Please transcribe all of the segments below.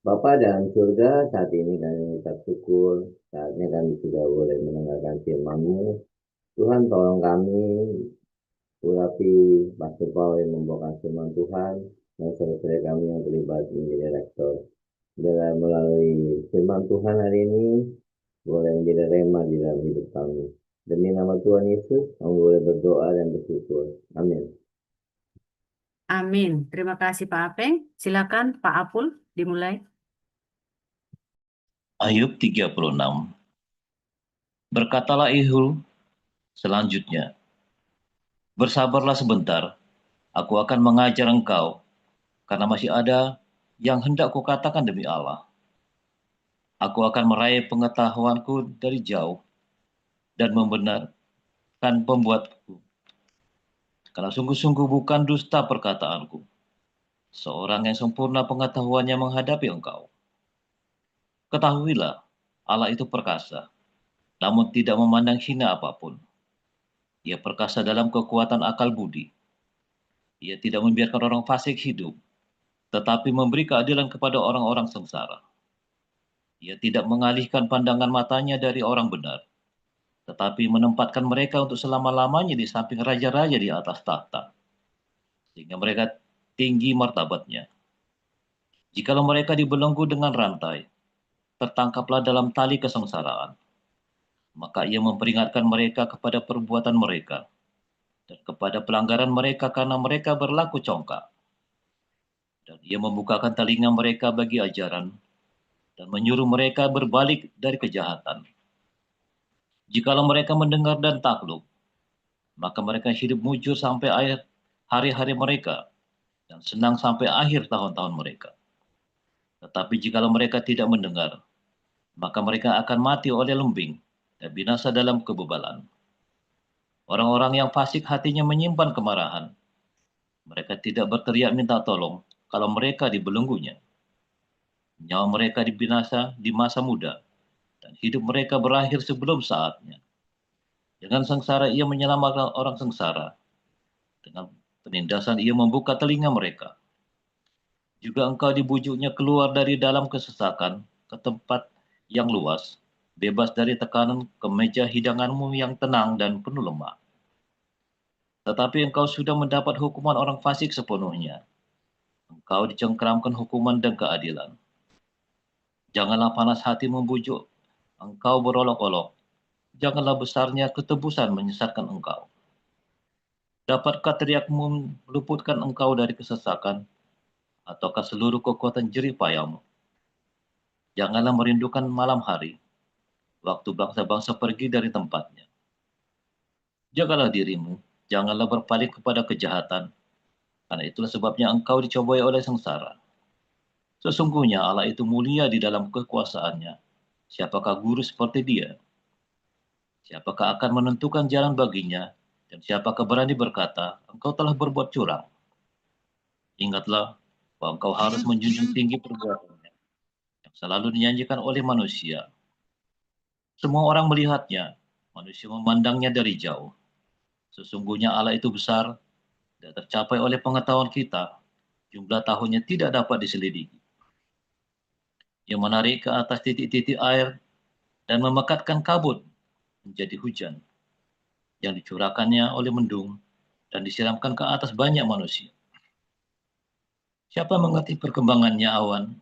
Bapa dalam surga, saat ini kami mengucap syukur, saatnya kami sudah boleh mendengarkan firman-Mu. Tuhan tolong kami, urapi Pastor Paul yang membawakan firman Tuhan, dan saudara kami yang terlibat menjadi rektor. Dalam melalui firman Tuhan hari ini, boleh menjadi rema di dalam hidup kami. Demi nama Tuhan Yesus, kami boleh berdoa dan bersyukur. Amin. Amin. Terima kasih Pak Apeng. Silakan Pak Apul dimulai. Ayub 36. Berkatalah Ihul selanjutnya, bersabarlah sebentar, aku akan mengajar engkau, karena masih ada yang hendak kukatakan demi Allah. Aku akan meraih pengetahuanku dari jauh, dan membenarkan pembuatku, karena sungguh-sungguh bukan dusta perkataanku. Seorang yang sempurna pengetahuannya menghadapi engkau. Ketahuilah, Allah itu perkasa, namun tidak memandang hina apapun. Ia perkasa dalam kekuatan akal budi. Ia tidak membiarkan orang fasik hidup, tetapi memberi keadilan kepada orang-orang sengsara. Ia tidak mengalihkan pandangan matanya dari orang benar, tetapi menempatkan mereka untuk selama-lamanya di samping raja-raja di atas tahta, sehingga mereka tinggi martabatnya. Jikalau mereka dibelenggu dengan rantai, tertangkaplah dalam tali kesengsaraan, maka ia memperingatkan mereka kepada perbuatan mereka, dan kepada pelanggaran mereka karena mereka berlaku congkak. Dan ia membukakan telinga mereka bagi ajaran, dan menyuruh mereka berbalik dari kejahatan. Jikalau mereka mendengar dan takluk, maka mereka hidup mujur sampai akhir hari-hari mereka, dan senang sampai akhir tahun-tahun mereka. Tetapi jikalau mereka tidak mendengar, maka mereka akan mati oleh lembing dan binasa dalam kebebalan. Orang-orang yang fasik hatinya menyimpan kemarahan. Mereka tidak berteriak minta tolong kalau mereka dibelenggunya. Nyawa mereka dibinasa di masa muda, dan hidup mereka berakhir sebelum saatnya. Dengan sengsara ia menyelamatkan orang sengsara. Dengan penindasan ia membuka telinga mereka. Juga engkau dibujuknya keluar dari dalam kesesakan ke tempat yang luas, bebas dari tekanan ke meja hidanganmu yang tenang dan penuh lemak. Tetapi engkau sudah mendapat hukuman orang fasik sepenuhnya. Engkau dicengkeramkan hukuman dan keadilan. Janganlah panas hati membujuk engkau berolok-olok. Janganlah besarnya ketebusan menyesatkan engkau. Dapatkah teriakmu meluputkan engkau dari kesesakan, ataukah seluruh kekuatan jerih payahmu? Janganlah merindukan malam hari, waktu bangsa-bangsa pergi dari tempatnya. Jagalah dirimu, janganlah berpaling kepada kejahatan, karena itulah sebabnya engkau dicobai oleh sengsara. Sesungguhnya Allah itu mulia di dalam kekuasaannya. Siapakah guru seperti dia? Siapakah akan menentukan jalan baginya? Dan siapakah berani berkata, engkau telah berbuat curang? Ingatlah bahwa engkau harus menjunjung tinggi perbuatannya, yang selalu dinyanyikan oleh manusia. Semua orang melihatnya, manusia memandangnya dari jauh. Sesungguhnya Allah itu besar, tidak tercapai oleh pengetahuan kita. Jumlah tahunnya tidak dapat diselidiki. Ia menarik ke atas titik-titik air dan memekatkan kabut menjadi hujan yang dicurahkannya oleh mendung dan disiramkan ke atas banyak manusia. Siapa mengerti perkembangannya awan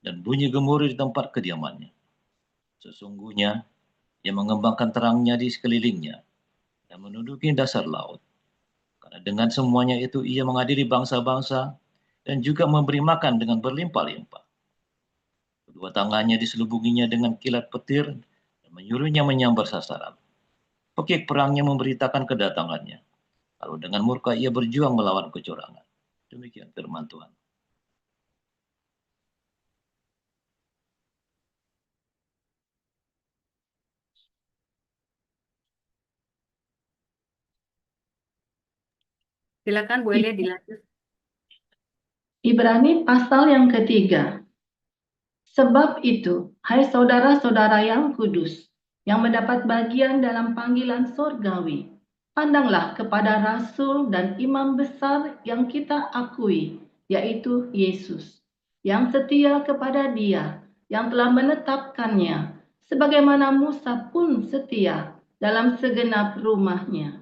dan bunyi gemuruh di tempat kediamannya? Sesungguhnya ia mengembangkan terangnya di sekelilingnya dan menduduki dasar laut. Karena dengan semuanya itu ia mengadili bangsa-bangsa dan juga memberi makan dengan berlimpah-limpah. Kedua tangannya diselubunginya dengan kilat petir dan menyuruhnya menyambar sasaran. Pekik perangnya memberitakan kedatangannya. Lalu dengan murka ia berjuang melawan kecurangan. Demikian firman Tuhan. Silakan Bu Elia dilanjut. Ibrani pasal yang ketiga. Sebab itu, hai saudara-saudara yang kudus, yang mendapat bagian dalam panggilan sorgawi, pandanglah kepada Rasul dan Imam besar yang kita akui, yaitu Yesus, yang setia kepada Dia yang telah menetapkannya, sebagaimana Musa pun setia dalam segenap rumahnya.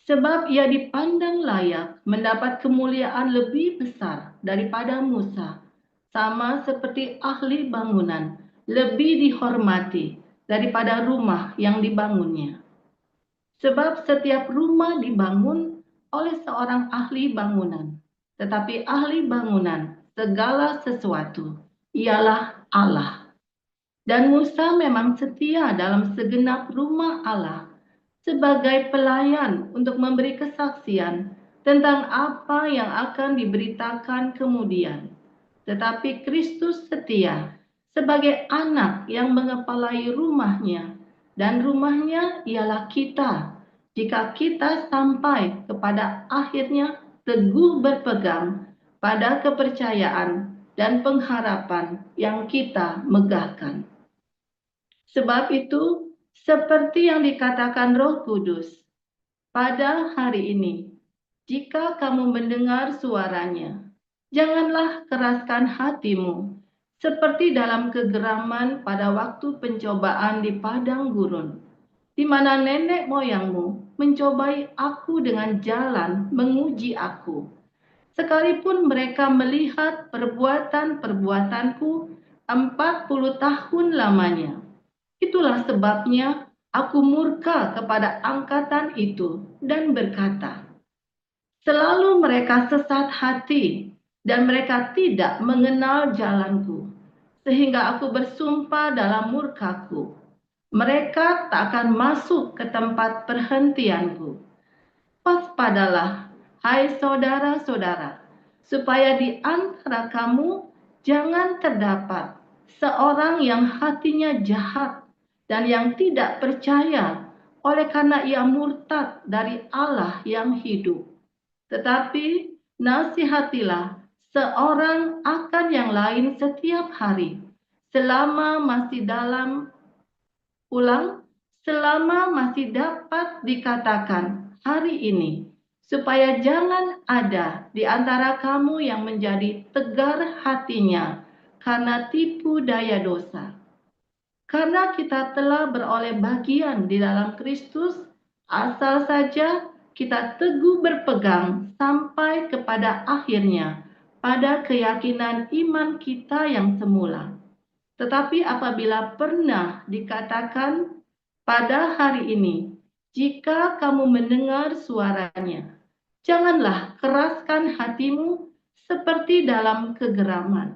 Sebab ia dipandang layak mendapat kemuliaan lebih besar daripada Musa, sama seperti ahli bangunan lebih dihormati daripada rumah yang dibangunnya. Sebab setiap rumah dibangun oleh seorang ahli bangunan, tetapi ahli bangunan segala sesuatu ialah Allah. Dan Musa memang setia dalam segenap rumah Allah sebagai pelayan untuk memberi kesaksian tentang apa yang akan diberitakan kemudian. Tetapi Kristus setia sebagai anak yang mengepalai rumahnya, dan rumahnya ialah kita, jika kita sampai kepada akhirnya teguh berpegang pada kepercayaan dan pengharapan yang kita megahkan. Sebab itu, seperti yang dikatakan Roh Kudus, pada hari ini, jika kamu mendengar suaranya, janganlah keraskan hatimu, seperti dalam kegeraman pada waktu pencobaan di padang gurun, di mana nenek moyangmu mencobai aku dengan jalan menguji aku. Sekalipun mereka melihat perbuatan-perbuatanku 40 tahun lamanya. Itulah sebabnya aku murka kepada angkatan itu dan berkata, selalu mereka sesat hati dan mereka tidak mengenal jalanku, sehingga aku bersumpah dalam murkaku, mereka tak akan masuk ke tempat perhentianku. Waspadalah, hai saudara-saudara, supaya di antara kamu jangan terdapat seorang yang hatinya jahat dan yang tidak percaya oleh karena ia murtad dari Allah yang hidup. Tetapi nasihatilah seorang akan yang lain setiap hari, selama masih dapat dikatakan hari ini, supaya jangan ada di antara kamu yang menjadi tegar hatinya karena tipu daya dosa. Karena kita telah beroleh bagian di dalam Kristus, asal saja kita teguh berpegang sampai kepada akhirnya pada keyakinan iman kita yang semula. Tetapi apabila pernah dikatakan pada hari ini, jika kamu mendengar suaranya, janganlah keraskan hatimu seperti dalam kegeraman.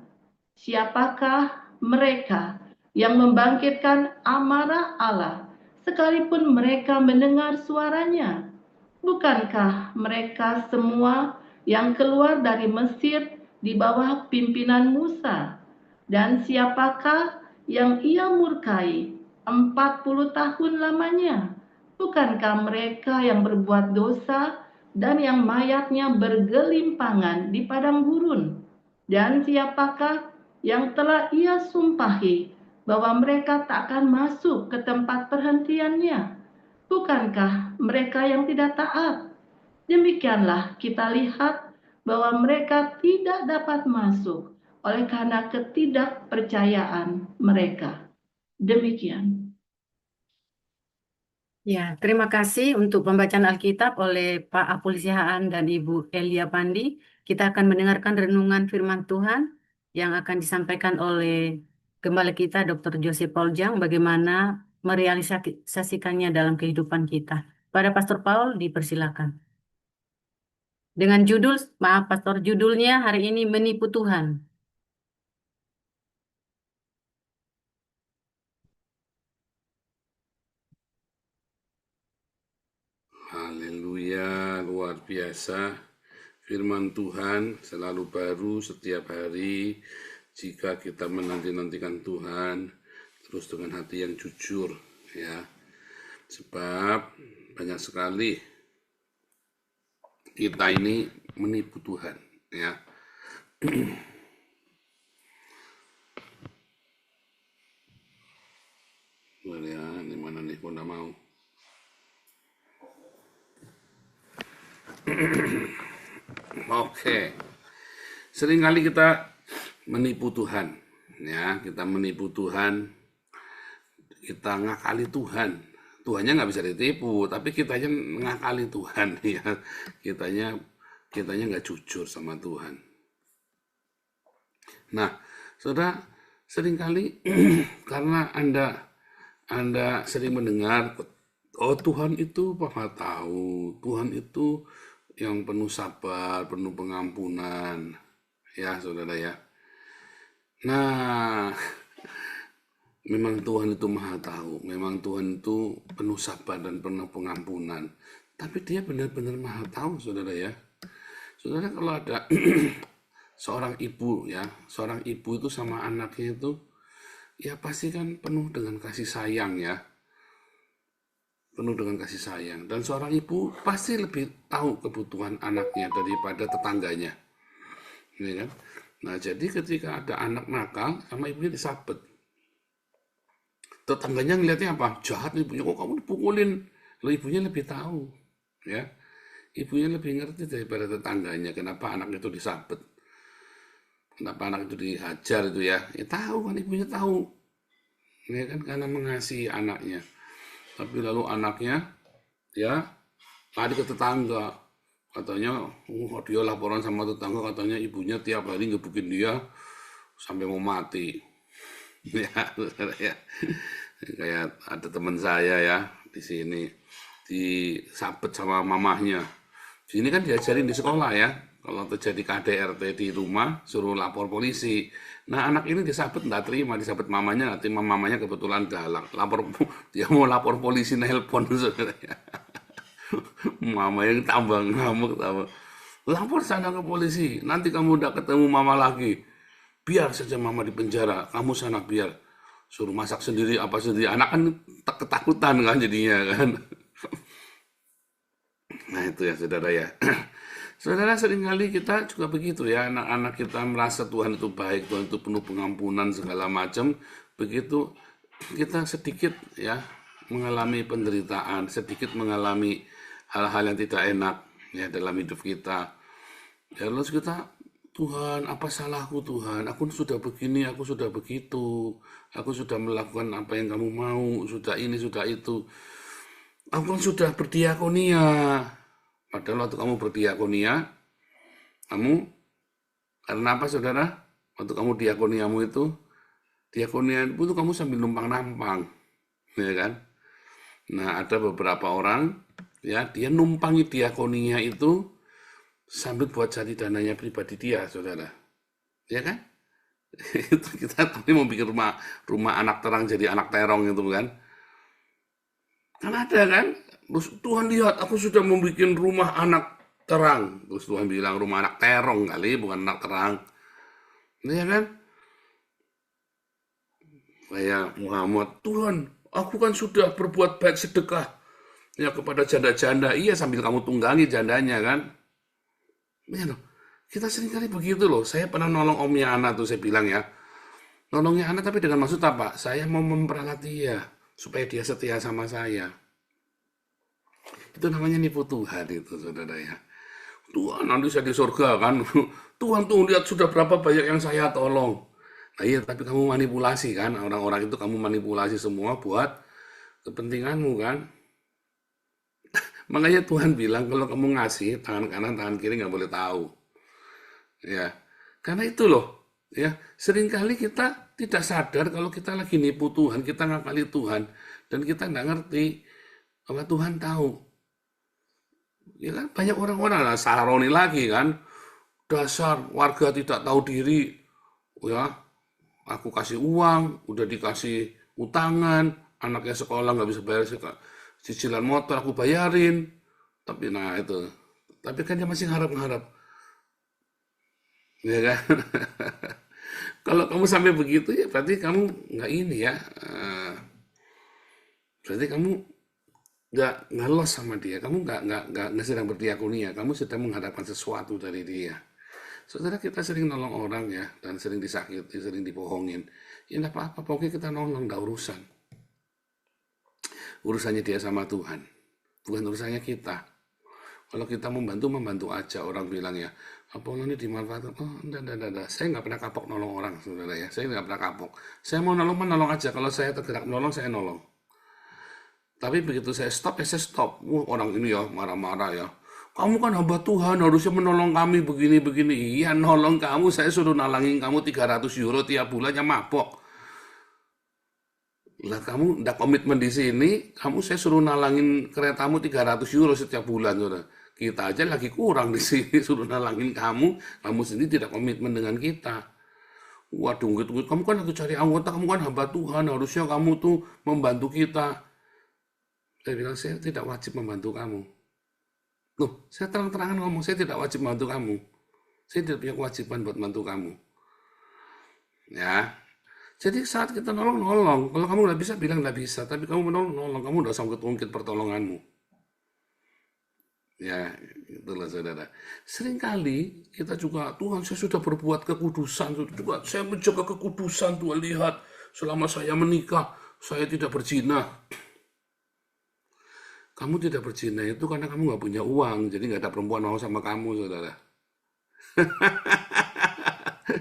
Siapakah mereka yang membangkitkan amarah Allah, sekalipun mereka mendengar suaranya? Bukankah mereka semua yang keluar dari Mesir di bawah pimpinan Musa? Dan siapakah yang ia murkai 40 tahun lamanya? Bukankah mereka yang berbuat dosa dan yang mayatnya bergelimpangan di padang gurun? Dan siapakah yang telah ia sumpahi bahwa mereka tak akan masuk ke tempat perhentiannya? Bukankah mereka yang tidak taat? Demikianlah kita lihat bahwa mereka tidak dapat masuk oleh karena ketidakpercayaan mereka. Demikian. Ya, terima kasih untuk pembacaan Alkitab oleh Pak Apul Sihaan dan Ibu Elia Pandi. Kita akan mendengarkan renungan firman Tuhan yang akan disampaikan oleh Gembala kita Dr. Joseph Pauljang, bagaimana merealisasikannya dalam kehidupan kita. Pada Pastor Paul dipersilakan. Dengan judul, maaf Pastor, judulnya hari ini Menipu Tuhan. Haleluya, luar biasa. Firman Tuhan selalu baru setiap hari jika kita menanti-nantikan Tuhan terus dengan hati yang jujur, ya. Sebab banyak sekali kita ini menipu Tuhan, ya. Ya, di mana nih, kok nggak mau? Oke. Seringkali kita menipu Tuhan. Ya, kita menipu Tuhan, kita ngakali Tuhan. Tuhannya nggak bisa ditipu, tapi kitanya ngakali Tuhan. Ya, kitanya nggak jujur sama Tuhan. Nah, saudara, seringkali karena Anda sering mendengar, oh Tuhan itu Maha tahu, Tuhan itu yang penuh sabar, penuh pengampunan, ya saudara ya. Nah, memang Tuhan itu Maha tahu, memang Tuhan itu penuh sabar dan penuh pengampunan. Tapi dia benar-benar Maha tahu, saudara ya. Saudara, kalau ada seorang ibu ya, seorang ibu itu sama anaknya itu, ya pasti kan penuh dengan kasih sayang ya. Penuh dengan kasih sayang. Dan seorang ibu pasti lebih tahu kebutuhan anaknya daripada tetangganya. Ya kan? Nah, jadi ketika ada anak nakal, sama ibunya disabet. Tetangganya ngeliatnya apa? Jahat ibunya, kok kamu dipukulin? Loh, ibunya lebih tahu. Ya, ibunya lebih ngerti daripada tetangganya kenapa anak itu disabet. Kenapa anak itu dihajar itu ya? Ya tahu kan, ibunya tahu. Ya kan, karena mengasihi anaknya. Tapi lalu anaknya ya lari ke tetangga, katanya dia laporan sama tetangga, katanya ibunya tiap hari ngebukin dia sampai mau mati. Ya, ya. Kayak ada teman saya ya di sini disabet sama mamahnya. Di sini kan diajarin di sekolah ya, kalau terjadi KDRT di rumah suruh lapor polisi. Nah, anak ini disabet nggak terima, disabet mamanya, nanti mamanya kebetulan galak, dia mau lapor polisi, nelpon saudara ya. Mama yang tambah ngamuk, lapor sana ke polisi, nanti kamu udah ketemu mama lagi, biar saja mama di penjara, kamu sana biar suruh masak sendiri apa sendiri. Anak kan ketakutan kan jadinya kan. Nah itu ya saudara ya. Saudara, seringkali kita juga begitu ya, anak-anak kita merasa Tuhan itu baik, Tuhan itu penuh pengampunan segala macam. Begitu kita sedikit ya mengalami penderitaan, sedikit mengalami hal-hal yang tidak enak ya dalam hidup kita. Ya lalu kita, Tuhan, apa salahku Tuhan? Aku sudah begini, aku sudah begitu. Aku sudah melakukan apa yang kamu mau, sudah ini, sudah itu. Aku kan sudah berdiakonia. Padahal waktu kamu berdiakonia, kamu karena apa saudara? Waktu kamu diakoniamu itu, diakonia itu kamu sambil numpang-nampang, ya kan? Nah, ada beberapa orang, ya, dia numpangi diakonia itu sambil buat cari dananya pribadi dia, saudara. Ya kan? Itu kita tadi mau bikin rumah anak terang jadi anak terong itu kan? Kan ada kan? Terus Tuhan lihat, aku sudah membuat rumah anak terang. Terus Tuhan bilang rumah anak terong kali, bukan anak terang. Ya kan? Kayak Muhammad, Tuhan, aku kan sudah berbuat baik sedekah ya kepada janda-janda. Iya, sambil kamu tunggangi jandanya kan. Ya, loh. Kita seringkali begitu loh. Saya pernah nolong omnya Ana tuh, saya bilang ya. Nolongnya Ana tapi dengan maksud apa? Saya mau memperalat dia supaya dia setia sama saya. Itu namanya nipu Tuhan itu, saudara ya. Tuhan, nanti saya di surga kan. Tuhan tuh lihat sudah berapa banyak yang saya tolong. Nah iya, tapi kamu manipulasi kan. Orang-orang itu kamu manipulasi semua buat kepentinganmu kan. Makanya Tuhan bilang kalau kamu ngasih, tangan kanan, tangan kiri nggak boleh tahu. Ya, karena itu loh. Ya, seringkali kita tidak sadar kalau kita lagi nipu Tuhan, kita ngakali Tuhan, dan kita nggak ngerti bahwa Tuhan tahu. Ya kan banyak orang-orang lah, Saroni lagi kan, dasar warga tidak tahu diri, ya aku kasih uang, udah dikasih utangan, anaknya sekolah nggak bisa bayar cicilan motor, aku bayarin, tapi nah itu, tapi kan dia masih harap-harap, ya kan? Kalau kamu sampai begitu ya berarti kamu nggak ini ya, berarti kamu nggak los sama dia, kamu nggak sedang berdiakonia, kamu sedang mengharapkan sesuatu dari dia. Saudara, kita sering nolong orang ya, dan sering disakiti, sering dibohongin. Ya nggak apa-apa, pokoknya kita nolong, nggak urusan. Urusannya dia sama Tuhan, bukan urusannya kita. Kalau kita membantu aja. Orang bilang ya, Apollo ini dimanfaatkan. Oh, enggak. Saya nggak pernah kapok nolong orang, saudara ya. Saya nggak pernah kapok. Saya mau nolong, menolong aja. Kalau saya tergerak menolong, saya nolong. Tapi begitu saya stop, ya saya stop. Orang ini ya marah-marah ya. Kamu kan hamba Tuhan, harusnya menolong kami begini-begini. Iya, nolong kamu, saya suruh nalangin kamu 300 euro tiap bulan, yang mabok. Lah kamu ndak komitmen di sini, saya suruh nalangin keretamu 300 euro setiap bulan, saudara. Kita aja lagi kurang di sini, suruh nalangin kamu sendiri tidak komitmen dengan kita. Waduh, kamu kan lagi cari anggota, kamu kan hamba Tuhan, harusnya kamu tuh membantu kita. Saya bilang, saya tidak wajib membantu kamu. Loh, saya terang-terangan ngomong, saya tidak wajib membantu kamu. Saya tidak punya kewajiban buat membantu kamu. Ya, jadi saat kita nolong. Kalau kamu nggak bisa, bilang nggak bisa. Tapi kamu menolong, kamu udah sangkut-ungkit pertolonganmu. Ya, itulah saudara. Seringkali kita juga, Tuhan saya sudah berbuat kekudusan. Juga saya menjaga kekudusan, Tuhan lihat. Selama saya menikah, saya tidak berzina. Kamu tidak berzina itu karena kamu nggak punya uang, jadi nggak ada perempuan mau sama kamu, saudara.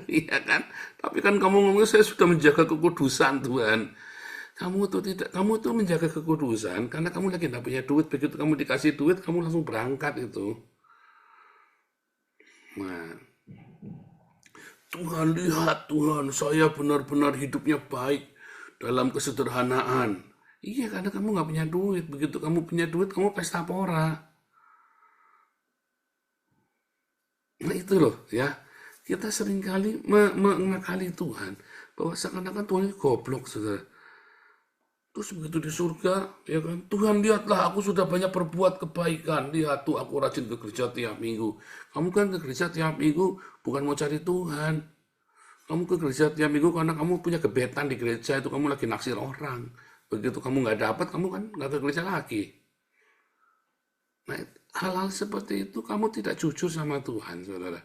Iya kan? Tapi kan kamu ngomong saya sudah menjaga kekudusan, Tuhan. Kamu tuh menjaga kekudusan karena kamu lagi nggak punya duit. Begitu kamu dikasih duit, kamu langsung berangkat itu. Nah, Tuhan lihat, Tuhan saya benar-benar hidupnya baik dalam kesederhanaan. Iya, karena kamu nggak punya duit. Begitu kamu punya duit, kamu pesta pora. Nah itu loh ya. Kita seringkali mengakali Tuhan. Bahwa seakan-akan Tuhan ini goblok, saudara. Terus begitu di surga, ya kan, Tuhan lihatlah aku sudah banyak berbuat kebaikan. Lihat tuh aku rajin ke gereja tiap minggu. Kamu kan ke gereja tiap minggu bukan mau cari Tuhan. Kamu ke gereja tiap minggu karena kamu punya gebetan di gereja, itu kamu lagi naksir orang. Begitu kamu nggak dapat, kamu kan nggak ke gereja lagi. Nah, hal-hal seperti itu kamu tidak jujur sama Tuhan, saudara.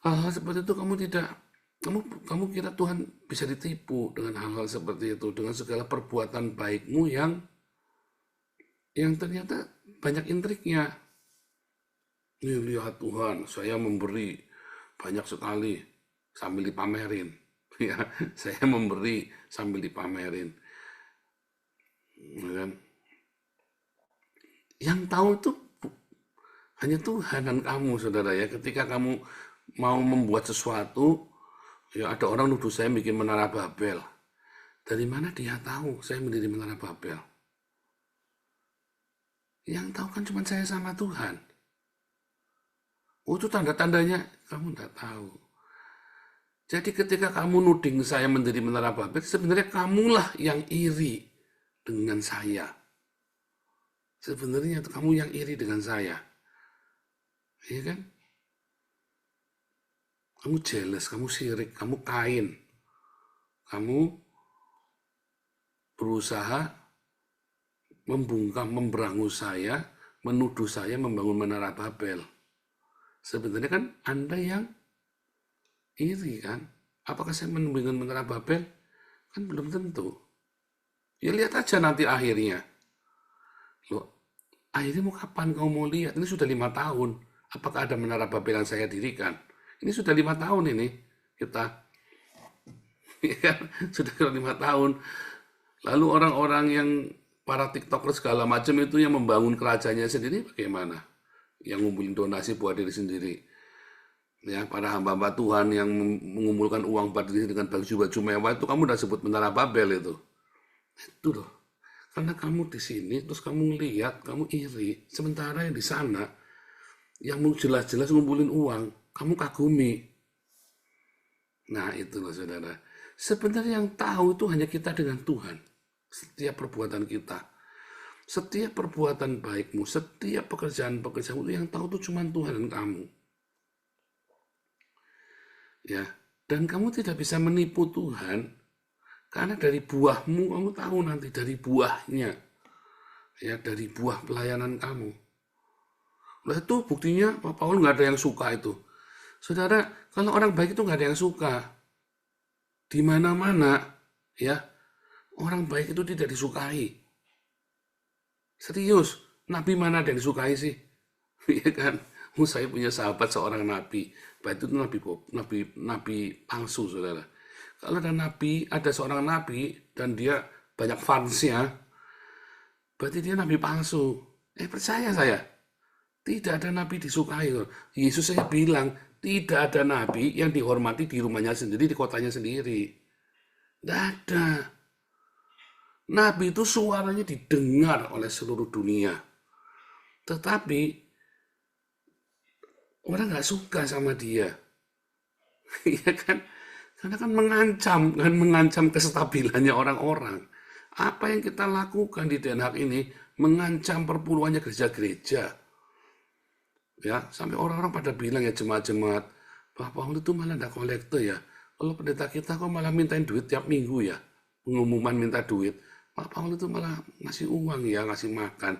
Hal-hal seperti itu kamu kira Tuhan bisa ditipu dengan hal-hal seperti itu, dengan segala perbuatan baikmu yang ternyata banyak intriknya. Nih lihat Tuhan, saya memberi banyak sekali sambil dipamerin. Ya, saya memberi sambil dipamerin. Ya kan? Yang tahu itu hanya Tuhan dan kamu, saudara ya. Ketika kamu mau membuat sesuatu, ya ada orang nuduh saya bikin menara Babel. Dari mana dia tahu saya mendiri menara Babel? Yang tahu kan cuma saya sama Tuhan. Oh, itu tanda-tandanya kamu tidak tahu. Jadi ketika kamu nuding saya mendiri menara Babel, sebenarnya kamulah yang iri dengan saya. Sebenarnya itu kamu yang iri dengan saya. Iya kan? Kamu jealous, kamu sirik, kamu Kain. Kamu berusaha membungkam, memberangus saya, menuduh saya membangun menara Babel. Sebenarnya kan Anda yang iri kan? Apakah saya membangun menara Babel? Kan belum tentu. Ya lihat aja nanti akhirnya. Loh, akhirnya mau kapan kamu mau lihat? Ini sudah 5 tahun. Apakah ada menara Babel yang saya dirikan? Ini sudah 5 tahun ini kita. Sudah 5 tahun. Lalu orang-orang yang para tiktoker segala macam itu yang membangun kerajaannya sendiri bagaimana? Yang ngumpulin donasi buat diri sendiri. Ya, para hamba-hamba Tuhan yang mengumpulkan uang buat diri dengan baju-baju mewah itu kamu udah sebut menara Babel itu. Itu loh. Karena kamu di sini terus kamu lihat, kamu iri. Sementara yang di sana yang jelas-jelas ngumpulin uang, kamu kagumi. Nah, itu loh saudara. Sebenarnya yang tahu itu hanya kita dengan Tuhan. Setiap perbuatan kita. Setiap perbuatan baikmu, setiap pekerjaan-pekerjaanmu yang tahu itu cuma Tuhan dan kamu. Ya, dan kamu tidak bisa menipu Tuhan karena dari buahmu kamu tahu nanti dari buahnya. Ya, dari buah pelayanan kamu. Nah, itu buktinya Pak Paul nggak ada yang suka itu. Saudara, kalau orang baik itu nggak ada yang suka. Di mana-mana, ya, orang baik itu tidak disukai. Serius, Nabi mana ada yang disukai sih? Iya kan? Saya punya sahabat seorang nabi. Itu nabi palsu, saudara. Kalau ada seorang nabi dan dia banyak fansnya, berarti dia nabi palsu. Percaya saya, tidak ada nabi disukai. Yesus saya bilang, tidak ada nabi yang dihormati di rumahnya sendiri, di kotanya sendiri. Tidak ada. Nabi itu suaranya didengar oleh seluruh dunia. Tetapi orang nggak suka sama dia. Iya kan? Karena kan mengancam kestabilannya orang-orang. Apa yang kita lakukan di Den Haag ini mengancam perpuluhannya gereja-gereja. Ya, sampai orang-orang pada bilang ya jemaat-jemaat, Pak Paul itu malah nggak kolektor ya. Kalau pendeta kita kok malah mintain duit tiap minggu ya. Pengumuman minta duit. Pak Paul itu malah ngasih uang ya, ngasih makan.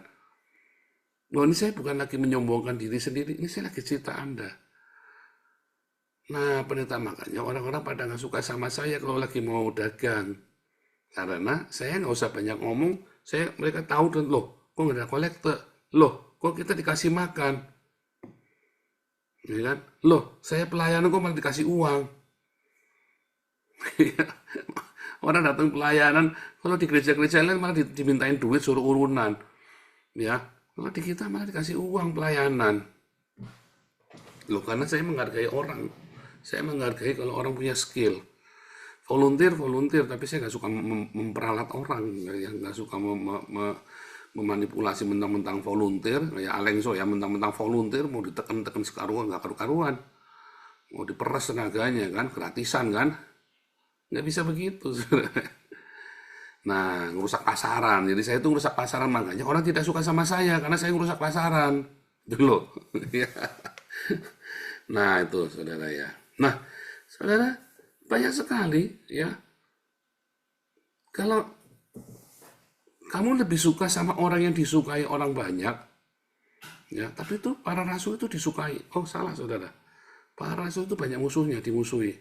Loh, ini saya bukan lagi menyombongkan diri sendiri, ini saya lagi cerita Anda. Nah, pendeta, makanya orang-orang pada nggak suka sama saya kalau lagi mau dagang. Karena saya nggak usah banyak ngomong, mereka tahu dan loh, kok nggak ada kolektor? Loh, kok kita dikasih makan? Ya kan? Loh, saya pelayanan kok malah dikasih uang. Orang datang pelayanan, kalau di gereja-gereja lain malah dimintain duit suruh urunan. Ya, kalau di kita malah dikasih uang pelayanan. Loh, karena saya menghargai orang. Saya menghargai kalau orang punya skill. Volunteer, tapi saya nggak suka memperalat orang. Nggak suka memanipulasi mentang-mentang volunteer. Kayak Alengso ya, mentang-mentang volunteer, mau ditekan-tekan sekaruan, nggak karu-karuan. Mau diperas tenaganya kan, gratisan kan. Nggak bisa begitu. Nah, ngerusak pasaran. Jadi saya itu ngerusak pasaran, makanya orang tidak suka sama saya karena saya ngerusak pasaran. Dulu. Nah, itu saudara ya. Nah, saudara, banyak sekali ya. Kalau kamu lebih suka sama orang yang disukai orang banyak, ya, tapi itu para rasul itu disukai. Oh, salah saudara. Para rasul itu banyak musuhnya, dimusuhi.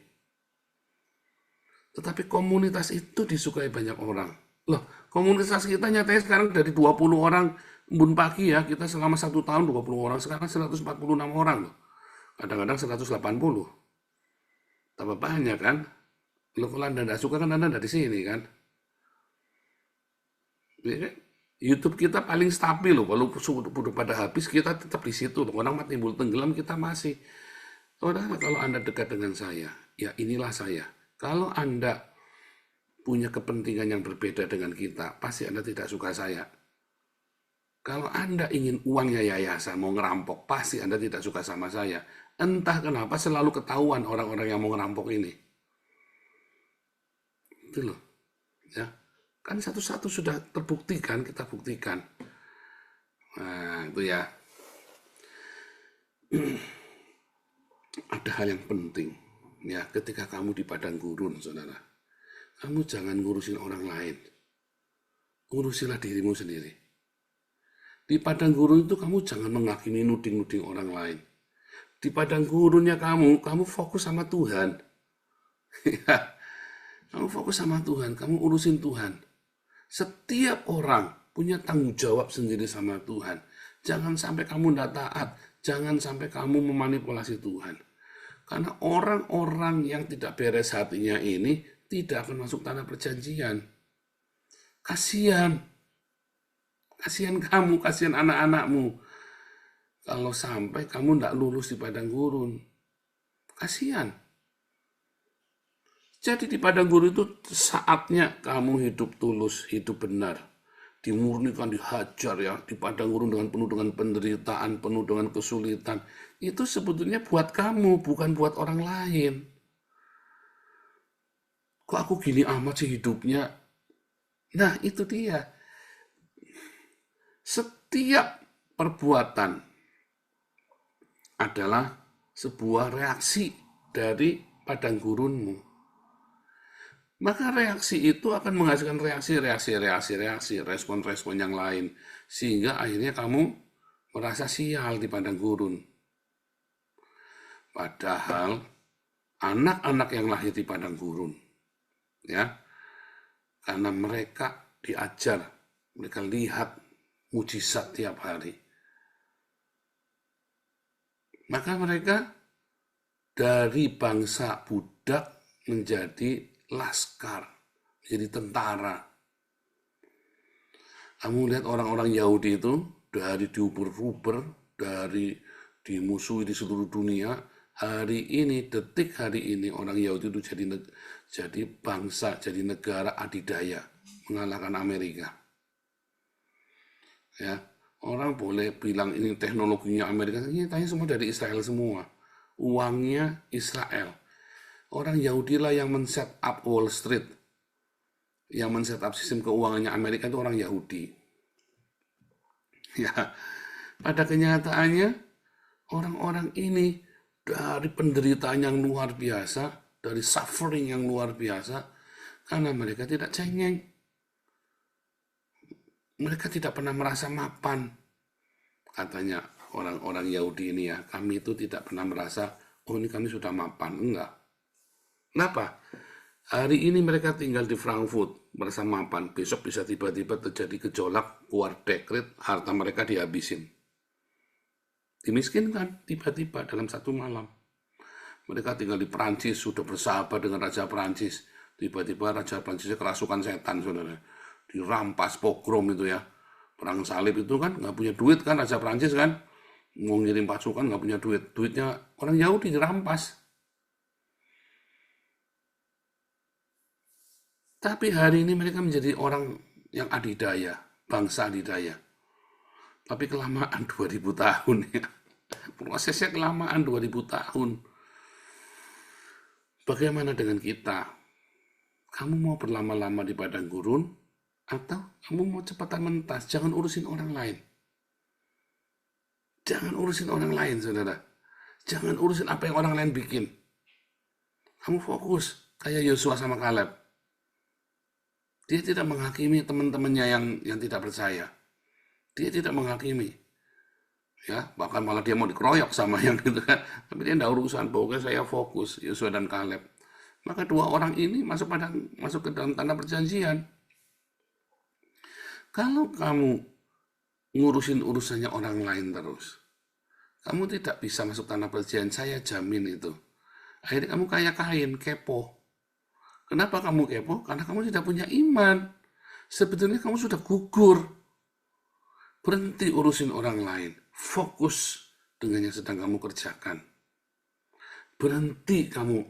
Tetapi komunitas itu disukai banyak orang. Loh, komunitas kita nyatanya sekarang dari 20 orang embun pagi ya, kita selama 1 tahun 20 orang, sekarang 146 orang loh. Kadang-kadang 180. Tambah banyak kan? Loh, kalau Anda nggak suka kan Anda dari sini kan? YouTube kita paling stabil loh, walaupun sudah pada habis kita tetap di situ loh. Orang mati timbul tenggelam kita masih. Saudara, kalau Anda dekat dengan saya, ya inilah saya. Kalau Anda punya kepentingan yang berbeda dengan kita, pasti Anda tidak suka saya. Kalau Anda ingin uangnya yayasan, mau ngerampok, pasti Anda tidak suka sama saya. Entah kenapa selalu ketahuan orang-orang yang mau ngerampok ini. Itu loh. Ya. Kan satu-satu sudah terbuktikan, kita buktikan. Nah, itu ya. Ada hal yang penting. Ya, ketika kamu di padang gurun, saudara, kamu jangan ngurusin orang lain. Urusilah dirimu sendiri. Di padang gurun itu kamu jangan menghakimi, nuding-nuding orang lain. Di padang gurunnya kamu fokus sama Tuhan. Kamu fokus sama Tuhan, kamu urusin Tuhan. Setiap orang punya tanggung jawab sendiri sama Tuhan. Jangan sampai kamu tidak taat, jangan sampai kamu memanipulasi Tuhan. Karena orang-orang yang tidak beres hatinya ini tidak akan masuk tanah perjanjian. Kasihan. Kasihan kamu, kasihan anak-anakmu. Kalau sampai kamu tidak lulus di padang gurun. Kasihan. Jadi di padang gurun itu saatnya kamu hidup tulus, hidup benar. Dimurnikan, dihajar ya. Di padang gurun penuh dengan penderitaan, penuh dengan kesulitan. Itu sebetulnya buat kamu, bukan buat orang lain. Kok aku gini amat sih hidupnya? Nah, itu dia. Setiap perbuatan adalah sebuah reaksi dari padang gurunmu. Maka reaksi itu akan menghasilkan reaksi, respon-respon yang lain. Sehingga akhirnya kamu merasa sial di padang gurun. Padahal anak-anak yang lahir di padang gurun, ya, karena mereka diajar, mereka lihat mujizat tiap hari. Maka mereka dari bangsa budak menjadi laskar, menjadi tentara. Kamu lihat orang-orang Yahudi itu dari diuber-uber, dari dimusuhi di seluruh dunia, hari ini, detik hari ini orang Yahudi itu jadi bangsa, jadi negara adidaya, mengalahkan Amerika. Ya, orang boleh bilang ini teknologinya Amerika, ini tanya semua dari Israel semua. Uangnya Israel. Orang Yahudi lah yang men-set up Wall Street. Yang men-set up sistem keuangannya Amerika itu orang Yahudi. Ya, pada kenyataannya orang-orang ini dari penderitaan yang luar biasa, dari suffering yang luar biasa, karena mereka tidak cengeng. Mereka tidak pernah merasa mapan. Katanya orang-orang Yahudi ini ya, kami itu tidak pernah merasa, oh ini kami sudah mapan. Enggak. Kenapa? Hari ini mereka tinggal di Frankfurt, merasa mapan. Besok bisa tiba-tiba terjadi gejolak, keluar dekret, harta mereka dihabisin. Dimiskinkan tiba-tiba dalam satu malam. Mereka tinggal di Perancis, sudah bersahabat dengan Raja Perancis. Tiba-tiba Raja Perancisnya kerasukan setan, saudara. Dirampas, pogrom itu ya. Perang salib itu kan nggak punya duit kan Raja Perancis kan. Mau ngirim pasukan nggak punya duit. Duitnya orang Yahudi dirampas. Tapi hari ini mereka menjadi orang yang adidaya, bangsa adidaya. Tapi kelamaan 2000 tahun ya. Prosesnya kelamaan 2000 tahun. Bagaimana dengan kita? Kamu mau berlama-lama di padang gurun? Atau kamu mau cepatan mentas? Jangan urusin orang lain. Jangan urusin orang lain, saudara. Jangan urusin apa yang orang lain bikin. Kamu fokus, kayak Yosua sama Kaleb. Dia tidak menghakimi teman-temannya yang tidak percaya. Dia tidak menghakimi. Ya, bahkan malah dia mau dikeroyok sama yang gitu kan. Tapi dia tidak urusan, pokoknya saya fokus, Yosua dan Kaleb. Maka dua orang ini masuk ke dalam tanah perjanjian. Kalau kamu ngurusin urusannya orang lain terus, kamu tidak bisa masuk tanah perjanjian, saya jamin itu. Akhirnya kamu kayak Kain, kepo. Kenapa kamu kepo? Karena kamu tidak punya iman. Sebetulnya kamu sudah gugur. Berhenti urusin orang lain. Fokus dengan yang sedang kamu kerjakan. Berhenti kamu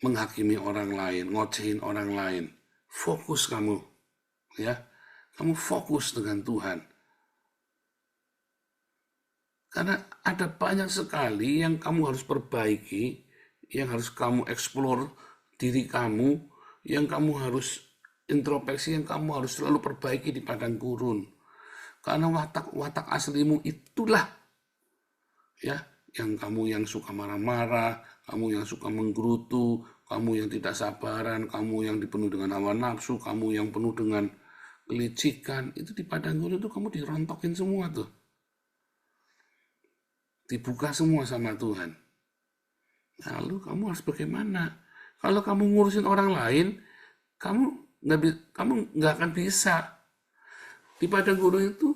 menghakimi orang lain, ngocehin orang lain. Fokus kamu. Ya, kamu fokus dengan Tuhan. Karena ada banyak sekali yang kamu harus perbaiki, yang harus kamu eksplor diri kamu, yang kamu harus introspeksi, yang kamu harus selalu perbaiki di padang gurun. Karena watak aslimu itulah ya, yang kamu yang suka marah-marah, kamu yang suka menggerutu, kamu yang tidak sabaran, kamu yang dipenuhi dengan hawa nafsu, kamu yang penuh dengan kelicikan, itu di padang gurun itu kamu dirontokin semua tuh. Dibuka semua sama Tuhan. Lalu kamu harus bagaimana? Kalau kamu ngurusin orang lain, kamu nggak akan bisa. Di padang gurun itu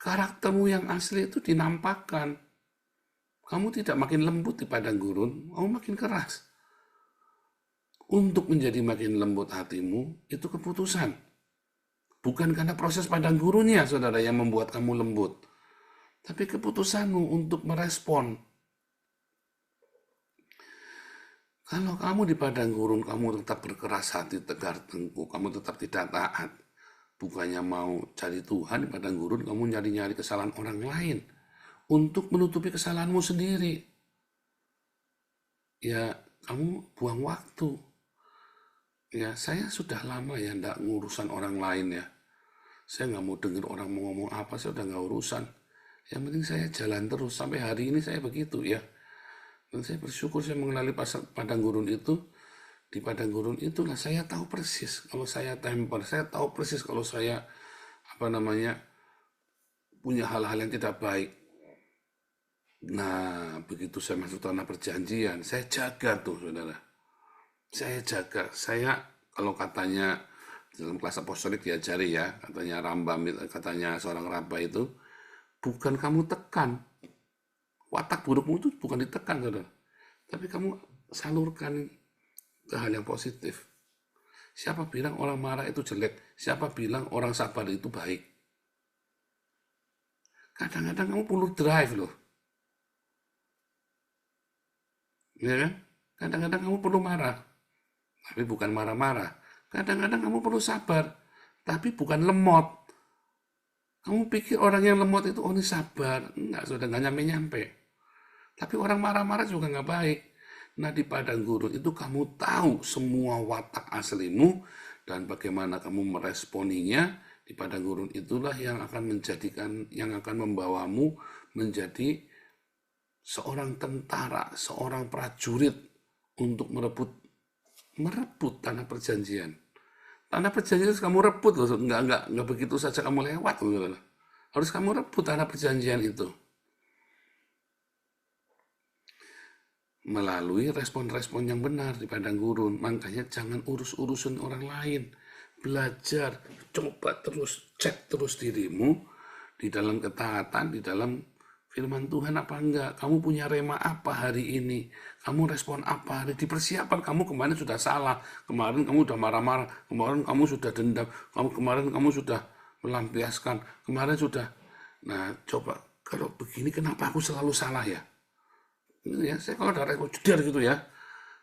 karaktermu yang asli itu dinampakkan. Kamu tidak makin lembut di padang gurun, kamu makin keras. Untuk menjadi makin lembut hatimu, itu keputusan. Bukan karena proses padang gurunnya, saudara, yang membuat kamu lembut. Tapi keputusanmu untuk merespon. Kalau kamu di padang gurun, kamu tetap berkeras hati, tegar tengkuk, kamu tetap tidak taat. Bukannya mau cari Tuhan di padang gurun, kamu nyari-nyari kesalahan orang lain. Untuk menutupi kesalahanmu sendiri. Ya, kamu buang waktu. Ya, saya sudah lama ya enggak ngurusan orang lain ya. Saya nggak mau dengar orang mau ngomong apa, saya udah nggak urusan. Yang penting saya jalan terus, sampai hari ini saya begitu ya. Dan saya bersyukur saya mengenali padang gurun itu. Di padang gurun itulah saya tahu persis kalau saya temper, saya tahu persis kalau saya punya hal-hal yang tidak baik. Nah, begitu saya masuk tanah perjanjian, saya jaga tuh, saudara. Saya jaga, kalau katanya dalam kelas apostolik diajari ya, katanya Rambam, katanya seorang Rabbah itu, bukan kamu tekan, Watak burukmu itu bukan ditekan, saudara, tapi kamu salurkan ke hal yang positif. Siapa bilang orang marah itu jelek? Siapa bilang orang sabar itu baik? Kadang-kadang kamu perlu drive loh, ya kan? Kadang-kadang kamu perlu marah, tapi bukan marah-marah. Kadang-kadang kamu perlu sabar, tapi bukan lemot. Kamu pikir orang yang lemot itu, oh ini sabar. Enggak, sudah nggak nyampe-nyampe. Tapi orang marah-marah juga nggak baik. Nah, di padang gurun itu kamu tahu semua watak aslimu dan bagaimana kamu meresponinya. Di padang gurun itulah yang akan membawamu menjadi seorang tentara, seorang prajurit untuk merebut tanah perjanjian. Tanah perjanjian harus kamu rebut loh, nggak begitu saja kamu lewat loh. Harus kamu rebut tanah perjanjian itu melalui respon-respon yang benar di padang gurun. Makanya jangan urus-urusin orang lain. Belajar, coba terus, cek terus dirimu di dalam ketaatan, di dalam firman Tuhan apa enggak. Kamu punya rema apa hari ini? Kamu respon apa hari? Dipersiapkan. Kamu kemarin sudah salah. Kemarin kamu sudah marah-marah. Kemarin kamu sudah dendam. Kemarin kamu sudah melampiaskan. Kemarin sudah. Nah, coba kalau begini kenapa aku selalu salah ya? Ya, saya kalau ada rekor jeder gitu ya.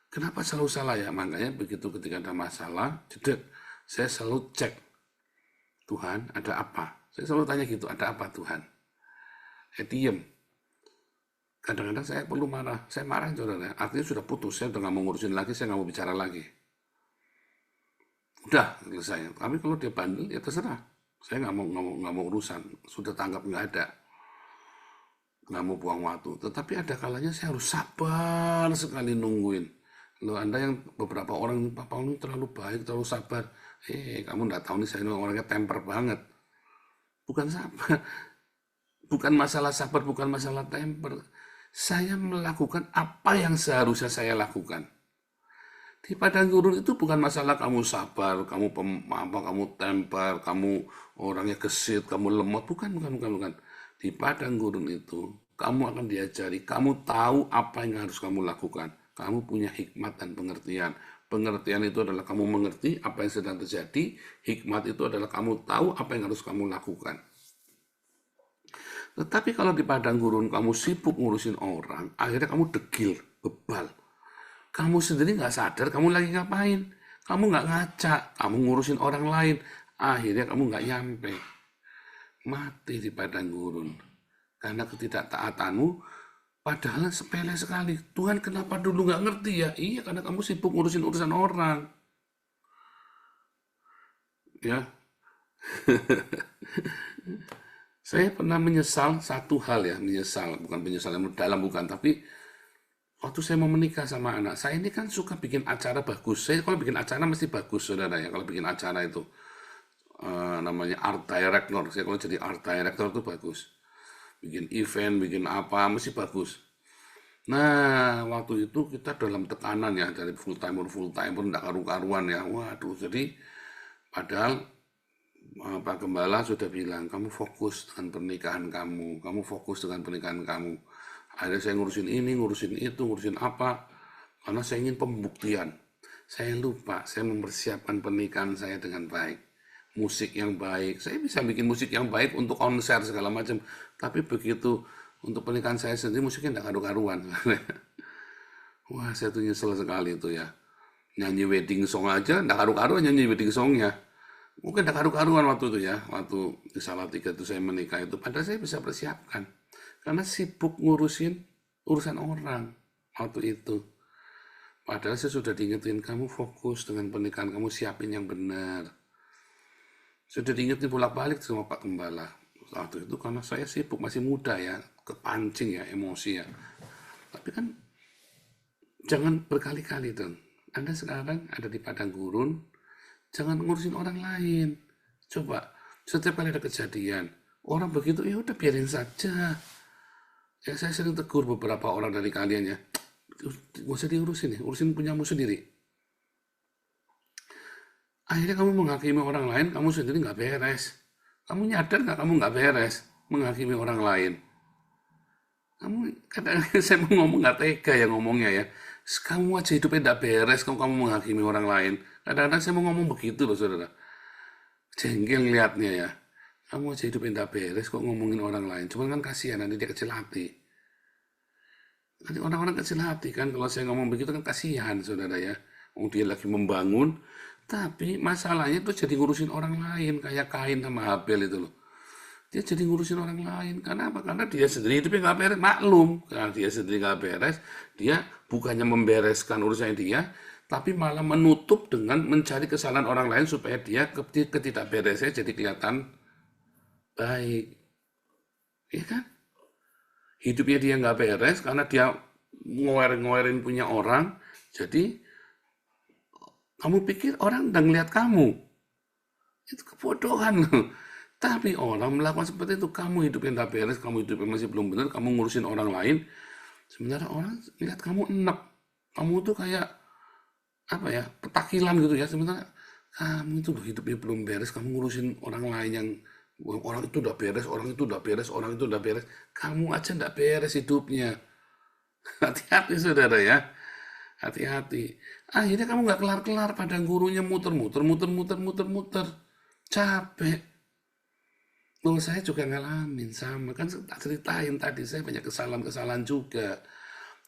Kenapa selalu salah ya? Makanya begitu ketika ada masalah, jeder, saya selalu cek. Tuhan, ada apa? Saya selalu tanya gitu, ada apa Tuhan? Saya diem. Kadang-kadang saya perlu marah. Saya marah, saudara. Artinya sudah putus. Saya udah nggak mau ngurusin lagi. Saya nggak mau bicara lagi. Udah selesai. Tapi kalau dia bandel, ya terserah. Saya nggak mau urusan. Sudah tanggap nggak ada. Nggak mau buang waktu. Tetapi ada kalanya saya harus sabar sekali nungguin. Loh, Anda yang beberapa orang, Pak Paul ini terlalu baik, terlalu sabar. Kamu nggak tahu nih, saya ini orangnya temper banget. Bukan sabar. Bukan masalah sabar, bukan masalah temper. Saya melakukan apa yang seharusnya saya lakukan. Di padang gurun itu bukan masalah kamu sabar, kamu temper, kamu orangnya gesit, kamu lemot. Bukan. Di padang gurun itu, kamu akan diajari, kamu tahu apa yang harus kamu lakukan. Kamu punya hikmat dan pengertian. Pengertian itu adalah kamu mengerti apa yang sedang terjadi. Hikmat itu adalah kamu tahu apa yang harus kamu lakukan. Tetapi kalau di padang gurun kamu sibuk ngurusin orang, akhirnya kamu degil, bebal. Kamu sendiri nggak sadar kamu lagi ngapain. Kamu nggak ngaca, kamu ngurusin orang lain. Akhirnya kamu nggak nyampe. Mati di padang gurun. Karena ketidaktaatanmu, padahal sepele sekali. Tuhan kenapa dulu nggak ngerti ya? Iya, karena kamu sibuk ngurusin urusan orang. Ya. Saya pernah menyesal satu hal ya, bukan menyesal yang dalam bukan, tapi waktu saya mau menikah sama anak, saya ini kan suka bikin acara bagus. Saya kalau bikin acara mesti bagus, saudara ya. Kalau bikin acara itu namanya art director. Saya kalau jadi art director itu bagus. Bikin event, bikin apa, mesti bagus. Nah, waktu itu kita dalam tekanan ya, dari full timer, enggak karu-karuan ya. Waduh, jadi padahal Pak Gembala sudah bilang, kamu fokus dengan pernikahan kamu fokus dengan pernikahan kamu. Akhirnya saya ngurusin ini, ngurusin itu, ngurusin apa, karena saya ingin pembuktian. Saya lupa, saya mempersiapkan pernikahan saya dengan baik. Musik yang baik, saya bisa bikin musik yang baik untuk konser segala macam. Tapi begitu untuk pernikahan saya sendiri, musiknya tidak karu-karuan. Wah, saya tuh nyesel sekali itu ya. Nyanyi wedding song aja, tidak karu-karuan nyanyi wedding songnya. Mungkin tidak karu-karuan waktu itu ya, waktu di Salatiga itu saya menikah itu, padahal saya bisa persiapkan. Karena sibuk ngurusin urusan orang waktu itu. Padahal saya sudah diingetin, kamu fokus dengan pernikahan, kamu siapin yang benar. Sudah diingetin bolak-balik sama Pak Gembala. Waktu itu karena saya sibuk, masih muda ya, kepancing ya, emosi ya. Tapi kan jangan berkali-kali dong. Anda sekarang ada di padang gurun, jangan ngurusin orang lain. Coba, setiap kali ada kejadian, orang begitu, ya udah biarin saja. Ya saya sering tegur beberapa orang dari kalian ya, gak usah diurusin ya, urusin punyamu sendiri. Akhirnya kamu menghakimi orang lain, kamu sendiri nggak beres. Kamu nyadar nggak kamu nggak beres menghakimi orang lain? Kadang saya mau ngomong nggak tega ya ngomongnya ya. Kamu aja hidupnya nggak beres, kamu menghakimi orang lain. Kadang-kadang saya mau ngomong begitu loh saudara. Jengkel liatnya ya. Kamu aja hidupnya nggak beres kok ngomongin orang lain. Cuman kan kasihan nanti dia kecil hati. Nanti orang-orang kecil hati kan kalau saya ngomong begitu kan kasihan saudara ya. Dia lagi membangun, tapi masalahnya tuh jadi ngurusin orang lain kayak Kain sama Habel itu loh. Dia jadi ngurusin orang lain. Karena apa? Karena dia sendiri hidupnya nggak beres. Maklum, karena dia sendiri nggak beres, dia bukannya membereskan urusan dia, tapi malah menutup dengan mencari kesalahan orang lain supaya dia ketidakberesnya jadi kelihatan baik. Iya kan? Hidupnya dia nggak beres karena dia ngowerin punya orang. Jadi kamu pikir orang udah ngeliat kamu. Itu kebodohan loh. Tapi orang melakukan seperti itu, kamu hidupnya nggak beres, kamu hidupnya masih belum benar, kamu ngurusin orang lain, sementara orang lihat kamu enak, kamu tuh kayak apa ya, petakilan gitu ya, sementara kamu itu hidupnya belum beres, kamu ngurusin orang lain yang orang itu udah beres, orang itu udah beres, orang itu udah beres, kamu aja nggak beres hidupnya. Hati-hati saudara ya, hati-hati. Akhirnya kamu nggak kelar-kelar, padang gurunya muter-muter, capek. Loh, saya juga ngalamin sama kan tak ceritain tadi saya banyak kesalahan-kesalahan juga.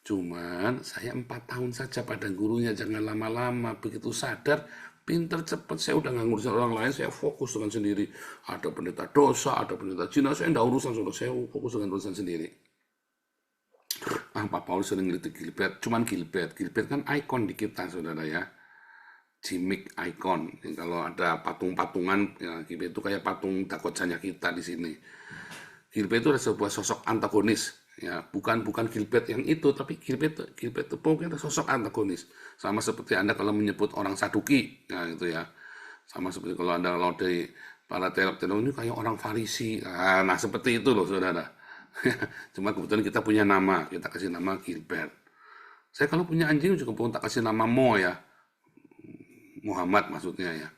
Cuman saya 4 tahun saja padang gurunya, jangan lama-lama. Begitu sadar, pinter cepet, saya udah nggak ngurusin orang lain, saya fokus dengan sendiri. Ada pendeta dosa, ada pendeta Cina, saya nggak urusan, saudara. Saya fokus dengan urusan sendiri. Pak Paulus sering ngelitik Gilbert, cuman Gilbert kan ikon di kita saudara ya. Gimmick icon. Kalau ada patung-patungan, ya, Gilbert itu kayak patung dakotanya kita di sini. Gilbert itu adalah sebuah sosok antagonis, ya bukan Gilbert yang itu, tapi Gilbert itu pokoknya ada sosok antagonis. Sama seperti Anda kalau menyebut orang Saduki, ya itu ya. Sama seperti kalau Anda kalau dari para teolog ini kayak orang Farisi. Nah seperti itu loh saudara. Cuma kebetulan kita punya nama, kita kasih nama Gilbert. Saya kalau punya anjing juga pun tak kasih nama Mo ya. Muhammad maksudnya ya.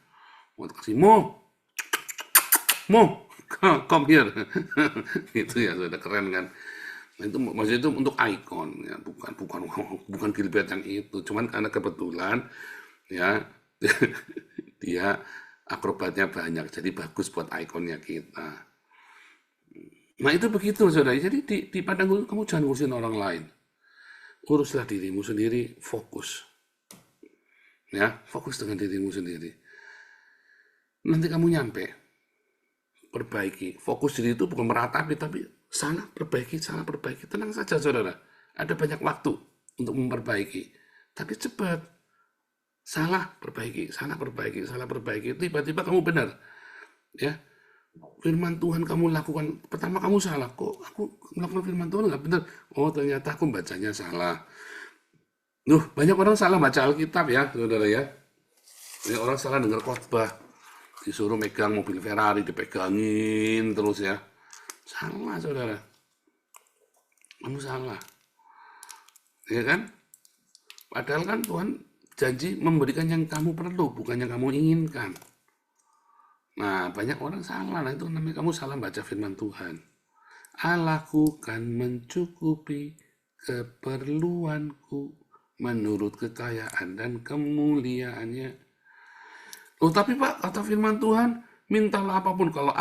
Mau kasih Mo, come here. Gitu ya, sudah keren kan. Nah, itu maksudnya itu untuk ikon ya, bukan Gilbert yang itu. Cuman karena kebetulan ya dia akrobatnya banyak, jadi bagus buat ikonnya kita. Nah itu begitu saudara. Jadi di padang guru kamu jangan ngurusin orang lain. Uruslah dirimu sendiri, fokus. Ya, fokus dengan dirimu sendiri. Nanti kamu nyampe, perbaiki. Fokus diri itu bukan meratapi, tapi salah perbaiki. Tenang saja saudara. Ada banyak waktu untuk memperbaiki. Tapi cepat. Salah perbaiki. Tiba-tiba kamu benar. Ya, firman Tuhan kamu lakukan. Pertama kamu salah. Kok aku melakukan firman Tuhan nggak benar? Oh ternyata aku bacanya salah. Banyak orang salah baca Alkitab ya, saudara ya. Banyak orang salah dengar khotbah. Disuruh megang mobil Ferrari, dipegangin terus ya. Salah, saudara. Kamu salah. Ya kan? Padahal kan Tuhan janji memberikan yang kamu perlu, bukan yang kamu inginkan. Nah, banyak orang salah. Nah, itu namanya kamu salah baca firman Tuhan. Allahku kan mencukupi keperluanku menurut kekayaan dan kemuliaannya. Tapi Pak, kata firman Tuhan, mintalah apapun. Kalau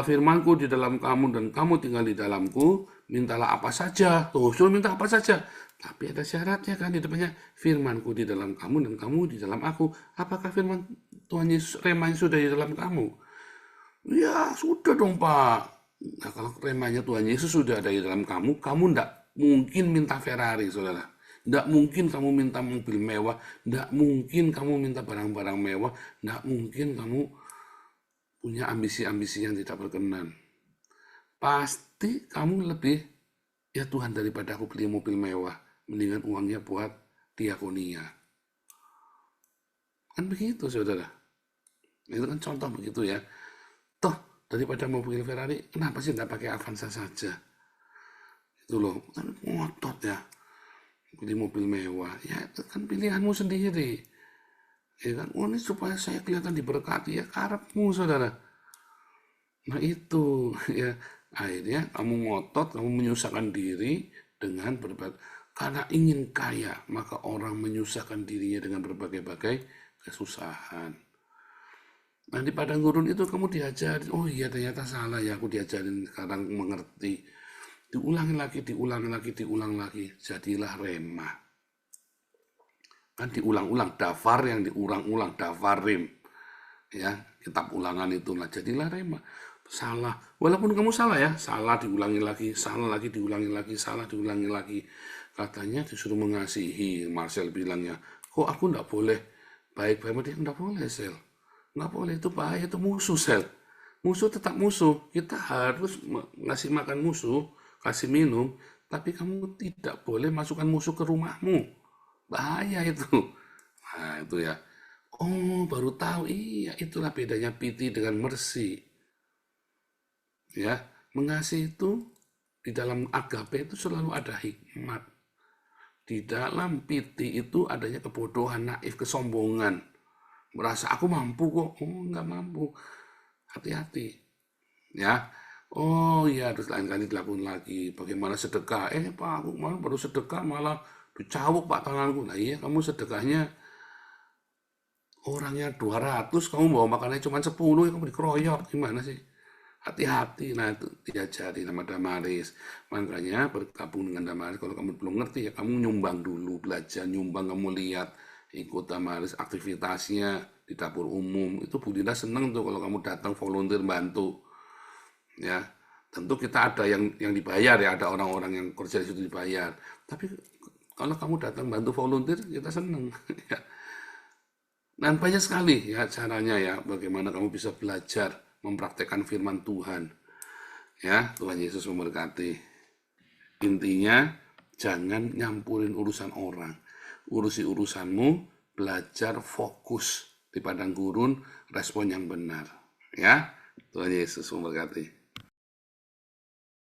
firmanku di dalam kamu dan kamu tinggal di dalamku, mintalah apa saja. Suruh minta apa saja. Tapi ada syaratnya kan di depannya, firmanku di dalam kamu dan kamu di dalam aku. Apakah firman Tuhan Yesus remanya sudah di dalam kamu? Ya, sudah dong Pak. Nah, kalau remanya Tuhan Yesus sudah ada di dalam kamu enggak mungkin minta Ferrari, saudara. Tidak mungkin kamu minta mobil mewah, tidak mungkin kamu minta barang-barang mewah, tidak mungkin kamu punya ambisi-ambisi yang tidak berkenan. Pasti kamu lebih, ya Tuhan daripada aku beli mobil mewah, mendingan uangnya buat diakonia. Kan begitu saudara. Itu kan contoh begitu ya. Toh daripada mobil Ferrari, kenapa sih nggak pakai Avanza saja? Itu loh, kan ngotot ya. Beli mobil mewah, ya itu kan pilihanmu sendiri. Ya kan, ini supaya saya kelihatan diberkati, ya karepmu saudara. Nah itu, ya Akhirnya kamu ngotot, kamu menyusahkan diri dengan karena ingin kaya, maka orang menyusahkan dirinya dengan berbagai-bagai kesusahan. Nah, di padang gurun itu kamu diajarin, oh iya ternyata salah ya, aku diajarin, sekarang mengerti. Diulangi lagi, diulangi lagi, diulang lagi, jadilah rema. Kan diulang-ulang, dafar yang diulang-ulang, dafarim. Ya, kitab ulangan itulah, jadilah rema. Salah, walaupun kamu salah ya, salah diulangi lagi, salah lagi diulangi lagi, salah diulangi lagi. Katanya disuruh mengasihi, Marcel bilangnya, kok aku nggak boleh baik-baik sama dia? Nggak boleh, Sel. Nggak boleh, itu bahaya, itu musuh, Sel. Musuh tetap musuh, kita harus ngasih makan musuh, kasih minum, tapi kamu tidak boleh masukkan musuh ke rumahmu. Bahaya itu. Nah, itu ya. Oh, baru tahu. Iya, itulah bedanya piti dengan mercy. Ya, mengasihi itu di dalam agape itu selalu ada hikmat. Di dalam piti itu adanya kebodohan, naif, kesombongan. Merasa aku mampu kok. Oh, nggak mampu. Hati-hati. Ya. Oh iya, terus lain kali dilakukan lagi. Bagaimana sedekah? Pak, aku malah baru sedekah malah dicawuk Pak tanganku. Nah iya, kamu sedekahnya orangnya 200, kamu bawa makanannya cuma 10, ya kamu dikeroyok. Gimana sih? Hati-hati. Nah itu diajari nama Damaris. Makanya bergabung dengan Damaris, kalau kamu belum ngerti ya kamu nyumbang dulu, belajar nyumbang, kamu lihat ikut Damaris aktivitasnya di dapur umum. Itu Bu Dinda seneng tuh kalau kamu datang volunteer bantu. Ya, tentu kita ada yang dibayar ya, ada orang-orang yang kerja di situ dibayar. Tapi kalau kamu datang bantu volunteer, kita seneng. Ya. Dan banyak sekali ya caranya ya, bagaimana kamu bisa belajar mempraktekkan firman Tuhan. Ya, Tuhan Yesus memberkati. Intinya, jangan nyampurin urusan orang. Urusi urusanmu, belajar fokus di padang gurun, respon yang benar. Ya, Tuhan Yesus memberkati.